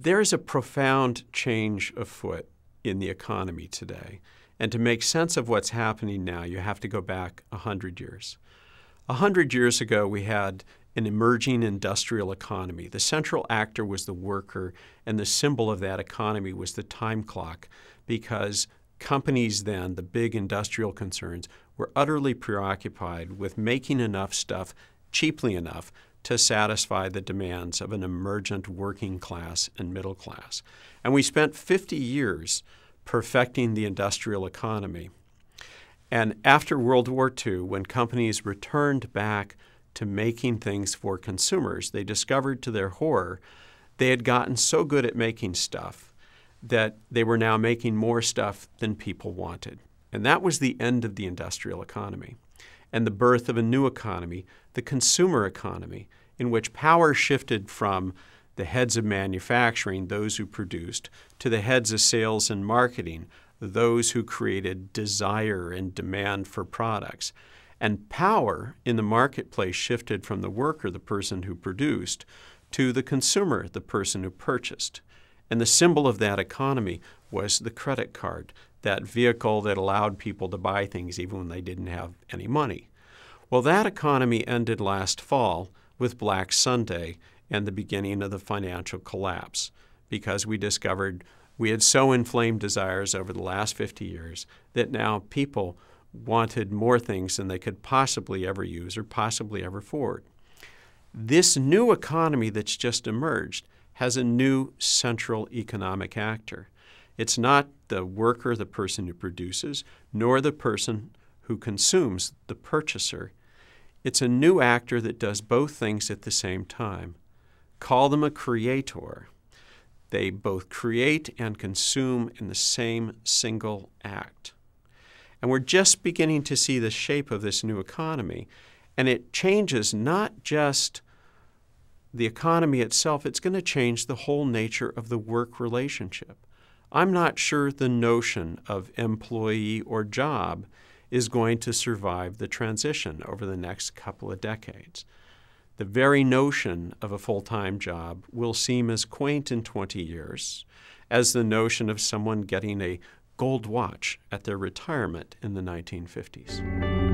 There is a profound change afoot in the economy today. And to make sense of what's happening now, you have to go back 100 years. 100 years ago, we had an emerging industrial economy. The central actor was the worker, and the symbol of that economy was the time clock, because companies then, the big industrial concerns, were utterly preoccupied with making enough stuff cheaply enough to satisfy the demands of an emergent working class and middle class. And we spent 50 years perfecting the industrial economy. And after World War II, when companies returned back to making things for consumers, they discovered to their horror they had gotten so good at making stuff that they were now making more stuff than people wanted. And that was the end of the industrial economy and the birth of a new economy, the consumer economy, in which power shifted from the heads of manufacturing, those who produced, to the heads of sales and marketing, those who created desire and demand for products. And power in the marketplace shifted from the worker, the person who produced, to the consumer, the person who purchased. And the symbol of that economy was the credit card, that vehicle that allowed people to buy things even when they didn't have any money. Well, that economy ended last fall with Black Sunday and the beginning of the financial collapse, because we discovered we had so inflamed desires over the last 50 years that now people wanted more things than they could possibly ever use or possibly ever afford. This new economy that's just emerged has a new central economic actor. It's not the worker, the person who produces, nor the person who consumes, the purchaser. It's a new actor that does both things at the same time. Call them a creator. They both create and consume in the same single act. And we're just beginning to see the shape of this new economy. And it changes not just the economy itself, it's going to change the whole nature of the work relationship. I'm not sure the notion of employee or job is going to survive the transition over the next couple of decades. The very notion of a full-time job will seem as quaint in 20 years as the notion of someone getting a gold watch at their retirement in the 1950s.